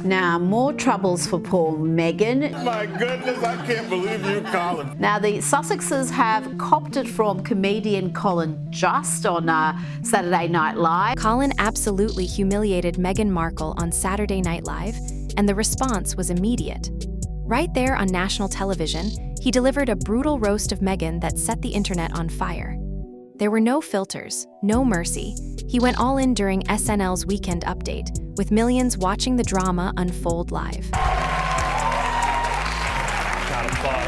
Now, more troubles for poor Meghan. My goodness, I can't believe you, Colin. Now, the Sussexes have copped it from comedian Colin Jost on Saturday Night Live. Colin absolutely humiliated Meghan Markle on Saturday Night Live, and the response was immediate. Right there on national television, he delivered a brutal roast of Meghan that set the internet on fire. There were no filters, no mercy. He went all in during SNL's Weekend Update, with millions watching the drama unfold live.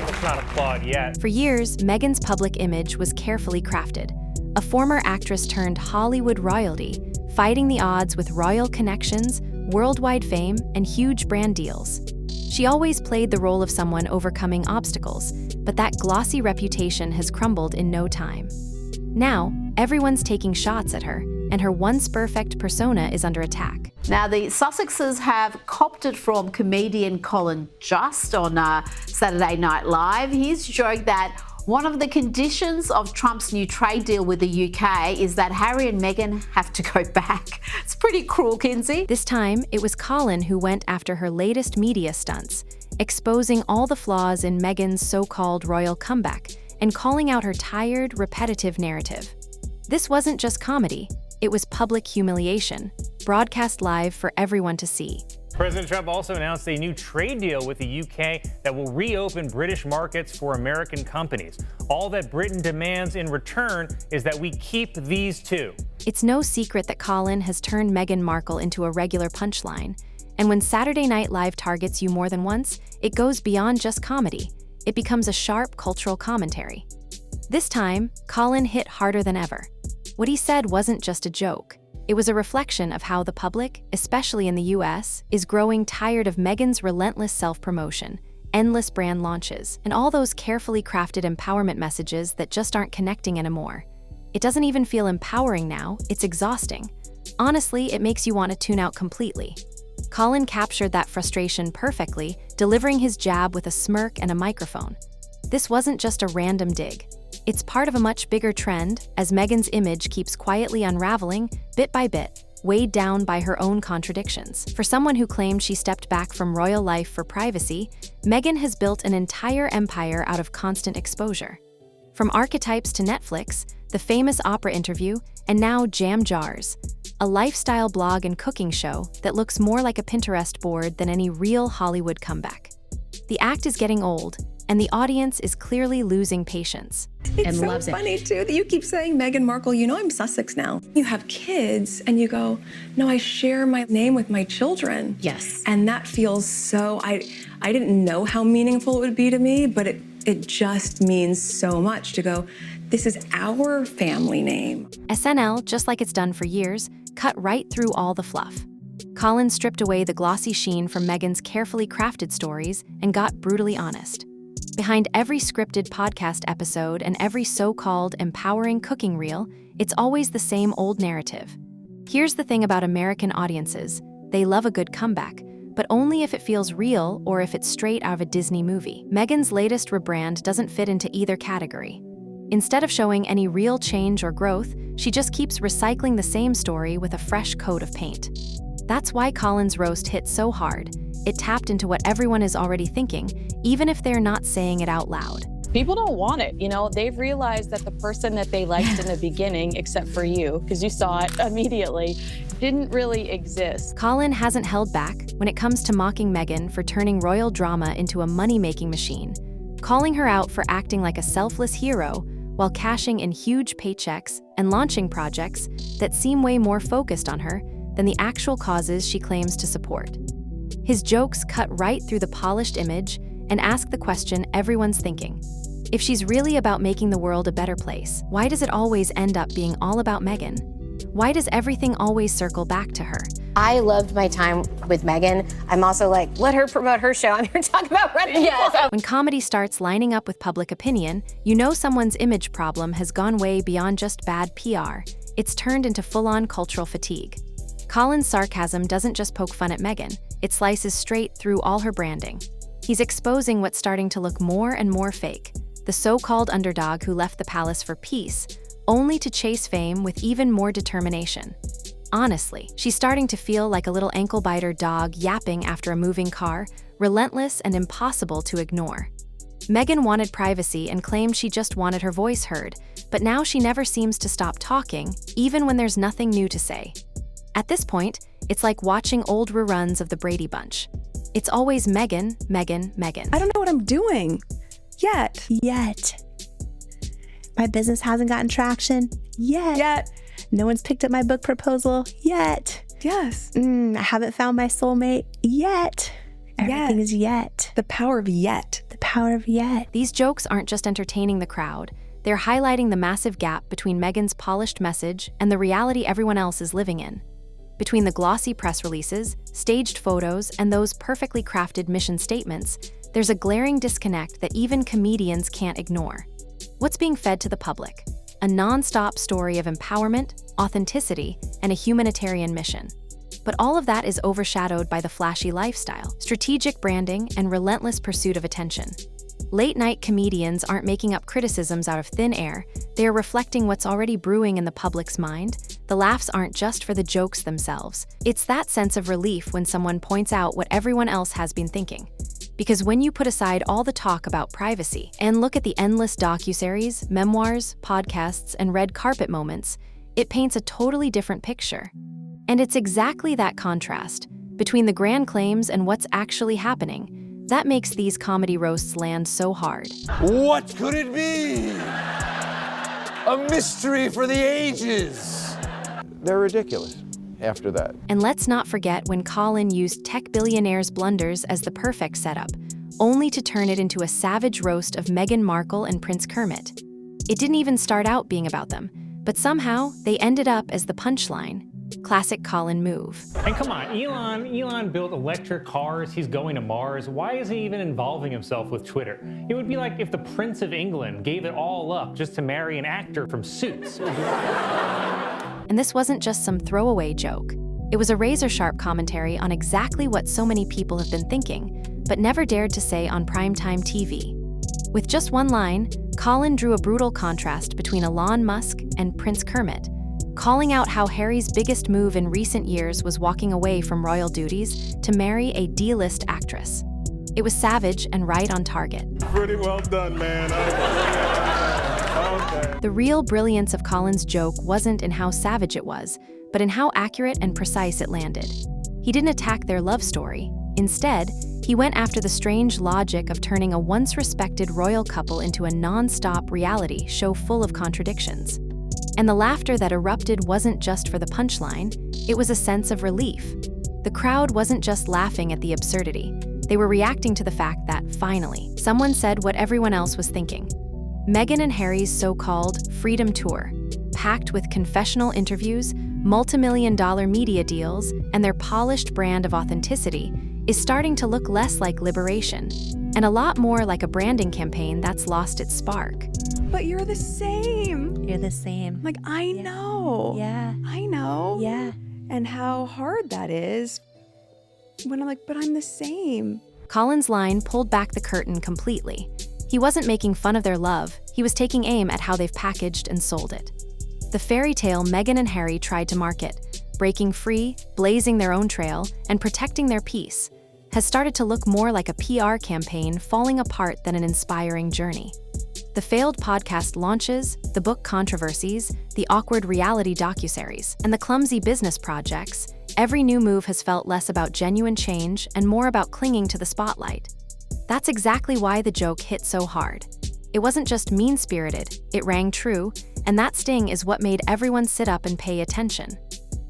Let's not applaud yet. For years, Meghan's public image was carefully crafted. A former actress turned Hollywood royalty, fighting the odds with royal connections, worldwide fame, and huge brand deals. She always played the role of someone overcoming obstacles, but that glossy reputation has crumbled in no time. Now, everyone's taking shots at her, and her once perfect persona is under attack. Now, the Sussexes have copped it from comedian Colin Jost on Saturday Night Live. He's joked that one of the conditions of Trump's new trade deal with the UK is that Harry and Meghan have to go back. It's pretty cruel, Kinsey. This time, it was Colin who went after her latest media stunts, exposing all the flaws in Meghan's so-called royal comeback and calling out her tired, repetitive narrative. This wasn't just comedy, it was public humiliation, broadcast live for everyone to see. President Trump also announced a new trade deal with the UK that will reopen British markets for American companies. All that Britain demands in return is that we keep these two. It's no secret that Colin has turned Meghan Markle into a regular punchline. And when Saturday Night Live targets you more than once, it goes beyond just comedy. It becomes a sharp cultural commentary. This time, Colin hit harder than ever. What he said wasn't just a joke. It was a reflection of how the public, especially in the US, is growing tired of Meghan's relentless self-promotion, endless brand launches, and all those carefully crafted empowerment messages that just aren't connecting anymore. It doesn't even feel empowering now, it's exhausting. Honestly, it makes you want to tune out completely. Colin captured that frustration perfectly, delivering his jab with a smirk and a microphone. This wasn't just a random dig. It's part of a much bigger trend as Meghan's image keeps quietly unraveling, bit by bit, weighed down by her own contradictions. For someone who claimed she stepped back from royal life for privacy, Meghan has built an entire empire out of constant exposure. From archetypes to Netflix, the famous Oprah interview, and now Jam Jars, a lifestyle blog and cooking show that looks more like a Pinterest board than any real Hollywood comeback. The act is getting old, and the audience is clearly losing patience. It's so funny, too, that you keep saying Meghan Markle, you know I'm Sussex now. You have kids, and you go, no, I share my name with my children. Yes. And that feels so, I didn't know how meaningful it would be to me, but it just means so much to go, this is our family name. SNL, just like it's done for years, cut right through all the fluff. Colin stripped away the glossy sheen from Meghan's carefully crafted stories and got brutally honest. Behind every scripted podcast episode and every so-called empowering cooking reel, it's always the same old narrative. Here's the thing about American audiences. They love a good comeback, but only if it feels real or if it's straight out of a Disney movie. Meghan's latest rebrand doesn't fit into either category. Instead of showing any real change or growth, she just keeps recycling the same story with a fresh coat of paint. That's why Colin's roast hit so hard. It tapped into what everyone is already thinking, even if they're not saying it out loud. People don't want it, you know? They've realized that the person that they liked in the beginning, except for you, because you saw it immediately, didn't really exist. Colin hasn't held back when it comes to mocking Meghan for turning royal drama into a money-making machine, calling her out for acting like a selfless hero while cashing in huge paychecks and launching projects that seem way more focused on her than the actual causes she claims to support. His jokes cut right through the polished image and ask the question everyone's thinking. If she's really about making the world a better place, why does it always end up being all about Meghan? Why does everything always circle back to her? I loved my time with Meghan. I'm also like, let her promote her show. I'm here to talk about running. Yes. When comedy starts lining up with public opinion, you know someone's image problem has gone way beyond just bad PR. It's turned into full-on cultural fatigue. Colin's sarcasm doesn't just poke fun at Meghan, it slices straight through all her branding. He's exposing what's starting to look more and more fake, the so-called underdog who left the palace for peace, only to chase fame with even more determination. Honestly, she's starting to feel like a little ankle-biter dog yapping after a moving car, relentless and impossible to ignore. Meghan wanted privacy and claimed she just wanted her voice heard, but now she never seems to stop talking, even when there's nothing new to say. At this point, it's like watching old reruns of the Brady Bunch. It's always Meghan, Meghan, Meghan. I don't know what I'm doing. Yet. My business hasn't gotten traction. Yet. No one's picked up my book proposal. Yet. Yes. I haven't found my soulmate. Yet. Everything is yet. The power of yet. The power of yet. These jokes aren't just entertaining the crowd, they're highlighting the massive gap between Meghan's polished message and the reality everyone else is living in. Between the glossy press releases, staged photos, and those perfectly crafted mission statements, there's a glaring disconnect that even comedians can't ignore. What's being fed to the public? A non-stop story of empowerment, authenticity, and a humanitarian mission. But all of that is overshadowed by the flashy lifestyle, strategic branding, and relentless pursuit of attention. Late-night comedians aren't making up criticisms out of thin air, they are reflecting what's already brewing in the public's mind. The laughs aren't just for the jokes themselves. It's that sense of relief when someone points out what everyone else has been thinking. Because when you put aside all the talk about privacy and look at the endless docuseries, memoirs, podcasts, and red carpet moments, it paints a totally different picture. And it's exactly that contrast between the grand claims and what's actually happening that makes these comedy roasts land so hard. What could it be? A mystery for the ages. They're ridiculous after that. And let's not forget when Colin used tech billionaires' blunders as the perfect setup, only to turn it into a savage roast of Meghan Markle and Prince Kermit. It didn't even start out being about them, but somehow they ended up as the punchline. Classic Colin move. And come on, Elon built electric cars, he's going to Mars. Why is he even involving himself with Twitter? It would be like if the Prince of England gave it all up just to marry an actor from Suits. And this wasn't just some throwaway joke. It was a razor-sharp commentary on exactly what so many people have been thinking, but never dared to say on primetime TV. With just one line, Colin drew a brutal contrast between Elon Musk and Prince Kermit, calling out how Harry's biggest move in recent years was walking away from royal duties to marry a D-list actress. It was savage and right on target. Pretty well done, man. Okay. The real brilliance of Colin's joke wasn't in how savage it was, but in how accurate and precise it landed. He didn't attack their love story. Instead, he went after the strange logic of turning a once-respected royal couple into a non-stop reality show full of contradictions. And the laughter that erupted wasn't just for the punchline, it was a sense of relief. The crowd wasn't just laughing at the absurdity, they were reacting to the fact that, finally, someone said what everyone else was thinking. Meghan and Harry's so-called Freedom Tour, packed with confessional interviews, multi-million-dollar media deals, and their polished brand of authenticity, is starting to look less like liberation, and a lot more like a branding campaign that's lost its spark. But you're the same. You're the same. Like, I know. Yeah. I know. Yeah. And how hard that is when I'm like, but I'm the same. Colin's line pulled back the curtain completely. He wasn't making fun of their love, he was taking aim at how they've packaged and sold it. The fairy tale Meghan and Harry tried to market, breaking free, blazing their own trail, and protecting their peace, has started to look more like a PR campaign falling apart than an inspiring journey. The failed podcast launches, the book controversies, the awkward reality docuseries, and the clumsy business projects, every new move has felt less about genuine change and more about clinging to the spotlight. That's exactly why the joke hit so hard. It wasn't just mean-spirited, it rang true, and that sting is what made everyone sit up and pay attention.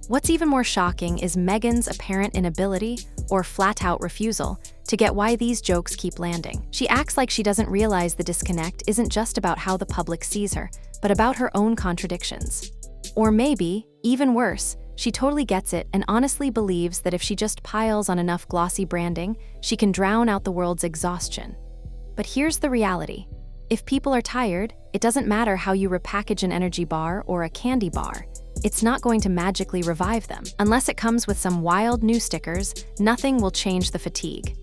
What's even more shocking is Meghan's apparent inability, or flat-out refusal, to get why these jokes keep landing. She acts like she doesn't realize the disconnect isn't just about how the public sees her, but about her own contradictions. Or maybe, even worse, she totally gets it and honestly believes that if she just piles on enough glossy branding, she can drown out the world's exhaustion. But here's the reality. If people are tired, it doesn't matter how you repackage an energy bar or a candy bar. It's not going to magically revive them. Unless it comes with some wild new stickers, nothing will change the fatigue.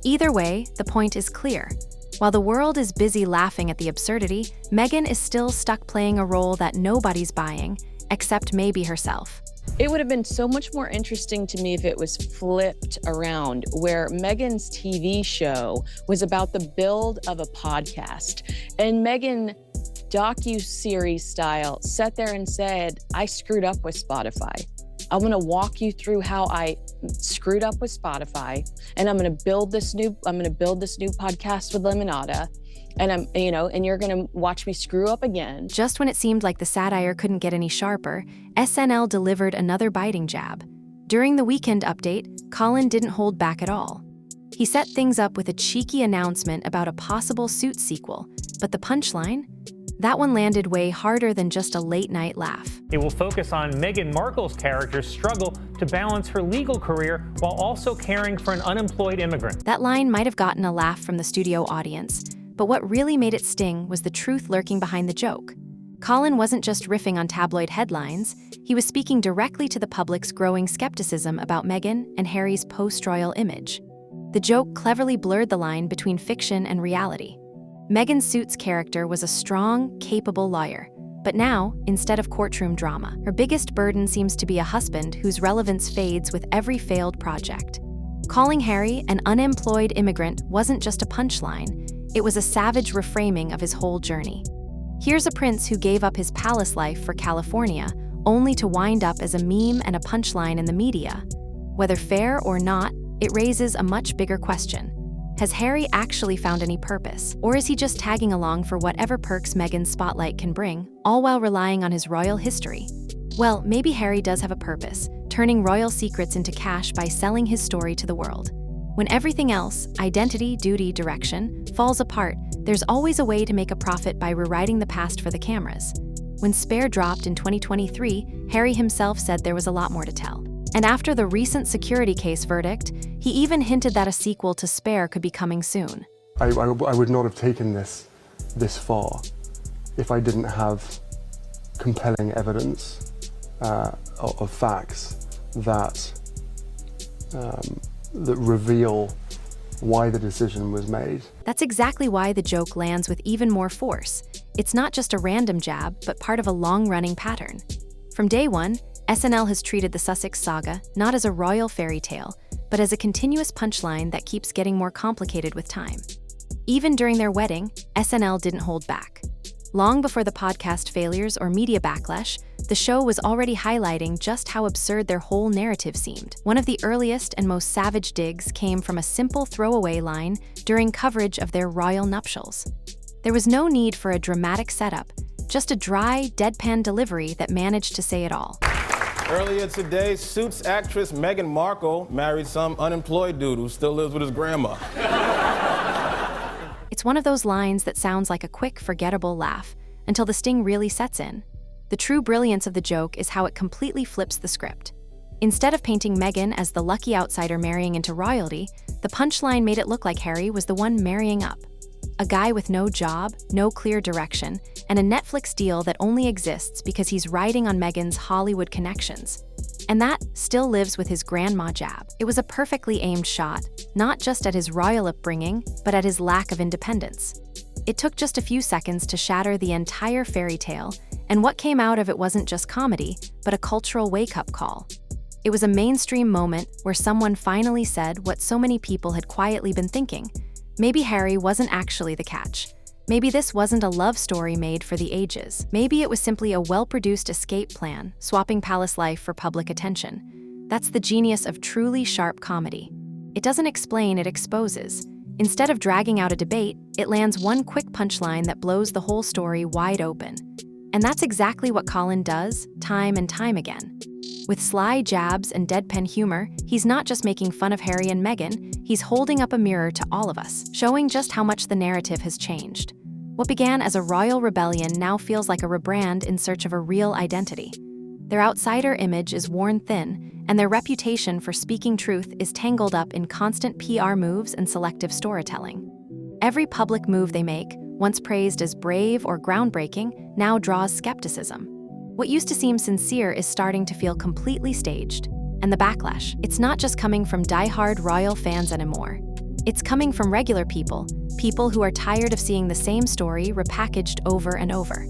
Either way, the point is clear. While the world is busy laughing at the absurdity, Meghan is still stuck playing a role that nobody's buying, except maybe herself. It would have been so much more interesting to me if it was flipped around, where Meghan's TV show was about the build of a podcast. And Meghan, docu-series style, sat there and said, I screwed up with Spotify. I'm gonna walk you through how I screwed up with Spotify, and I'm gonna build this new podcast with Limonada. And and you're gonna watch me screw up again. Just when it seemed like the satire couldn't get any sharper, SNL delivered another biting jab. During the Weekend Update, Colin didn't hold back at all. He set things up with a cheeky announcement about a possible Suits sequel, but the punchline? That one landed way harder than just a late-night laugh. It will focus on Meghan Markle's character's struggle to balance her legal career while also caring for an unemployed immigrant. That line might have gotten a laugh from the studio audience, but what really made it sting was the truth lurking behind the joke. Colin wasn't just riffing on tabloid headlines, he was speaking directly to the public's growing skepticism about Meghan and Harry's post-royal image. The joke cleverly blurred the line between fiction and reality. Meghan Suits' character was a strong, capable lawyer, but now, instead of courtroom drama, her biggest burden seems to be a husband whose relevance fades with every failed project. Calling Harry an unemployed immigrant wasn't just a punchline, it was a savage reframing of his whole journey. Here's a prince who gave up his palace life for California, only to wind up as a meme and a punchline in the media. Whether fair or not, it raises a much bigger question. Has Harry actually found any purpose, or is he just tagging along for whatever perks Meghan's spotlight can bring, all while relying on his royal history? Well, maybe Harry does have a purpose, turning royal secrets into cash by selling his story to the world. When everything else, identity, duty, direction, falls apart, there's always a way to make a profit by rewriting the past for the cameras. When Spare dropped in 2023, Harry himself said there was a lot more to tell. And after the recent security case verdict, he even hinted that a sequel to Spare could be coming soon. I would not have taken this far if I didn't have compelling evidence of facts that reveal why the decision was made. That's exactly why the joke lands with even more force. It's not just a random jab, but part of a long-running pattern. From day one, SNL has treated the Sussex saga not as a royal fairy tale, but as a continuous punchline that keeps getting more complicated with time. Even during their wedding, SNL didn't hold back. Long before the podcast failures or media backlash, the show was already highlighting just how absurd their whole narrative seemed. One of the earliest and most savage digs came from a simple throwaway line during coverage of their royal nuptials. There was no need for a dramatic setup, just a dry, deadpan delivery that managed to say it all. Earlier today, Suits actress Meghan Markle married some unemployed dude who still lives with his grandma. It's one of those lines that sounds like a quick, forgettable laugh, until the sting really sets in. The true brilliance of the joke is how it completely flips the script. Instead of painting Meghan as the lucky outsider marrying into royalty, the punchline made it look like Harry was the one marrying up. A guy with no job, no clear direction, and a Netflix deal that only exists because he's riding on Meghan's Hollywood connections. And that still lives with his grandma jab. It was a perfectly aimed shot, not just at his royal upbringing, but at his lack of independence. It took just a few seconds to shatter the entire fairy tale, and what came out of it wasn't just comedy, but a cultural wake-up call. It was a mainstream moment where someone finally said what so many people had quietly been thinking. Maybe Harry wasn't actually the catch. Maybe this wasn't a love story made for the ages. Maybe it was simply a well-produced escape plan, swapping palace life for public attention. That's the genius of truly sharp comedy. It doesn't explain, it exposes. Instead of dragging out a debate, it lands one quick punchline that blows the whole story wide open. And that's exactly what Colin does, time and time again. With sly jabs and deadpan humor, he's not just making fun of Harry and Meghan, he's holding up a mirror to all of us, showing just how much the narrative has changed. What began as a royal rebellion now feels like a rebrand in search of a real identity. Their outsider image is worn thin, and their reputation for speaking truth is tangled up in constant PR moves and selective storytelling. Every public move they make, once praised as brave or groundbreaking, now draws skepticism. What used to seem sincere is starting to feel completely staged. And the backlash, it's not just coming from die-hard royal fans anymore. It's coming from regular people who are tired of seeing the same story repackaged over and over.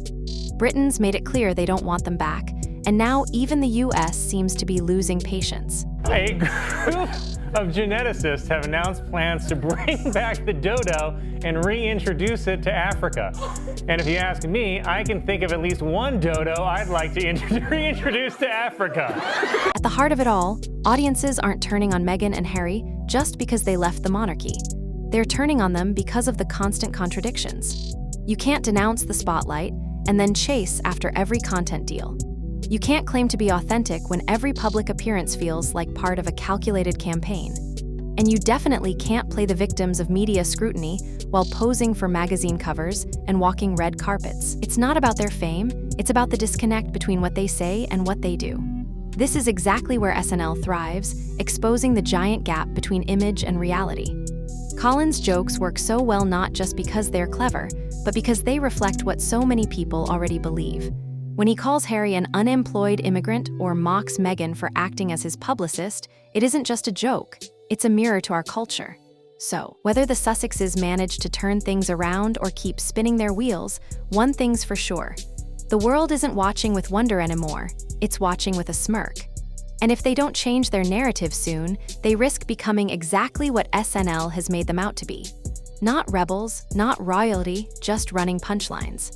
Britons made it clear they don't want them back, And now even the US seems to be losing patience. A group of geneticists have announced plans to bring back the dodo and reintroduce it to Africa. And if you ask me, I can think of at least one dodo I'd like to reintroduce to Africa. At the heart of it all, audiences aren't turning on Meghan and Harry just because they left the monarchy. They're turning on them because of the constant contradictions. You can't denounce the spotlight and then chase after every content deal. You can't claim to be authentic when every public appearance feels like part of a calculated campaign. And you definitely can't play the victims of media scrutiny while posing for magazine covers and walking red carpets. It's not about their fame, it's about the disconnect between what they say and what they do. This is exactly where SNL thrives, exposing the giant gap between image and reality. Colin's jokes work so well not just because they're clever, but because they reflect what so many people already believe. When he calls Harry an unemployed immigrant or mocks Meghan for acting as his publicist, it isn't just a joke, it's a mirror to our culture. So, whether the Sussexes manage to turn things around or keep spinning their wheels, one thing's for sure. The world isn't watching with wonder anymore, it's watching with a smirk. And if they don't change their narrative soon, they risk becoming exactly what SNL has made them out to be. Not rebels, not royalty, just running punchlines.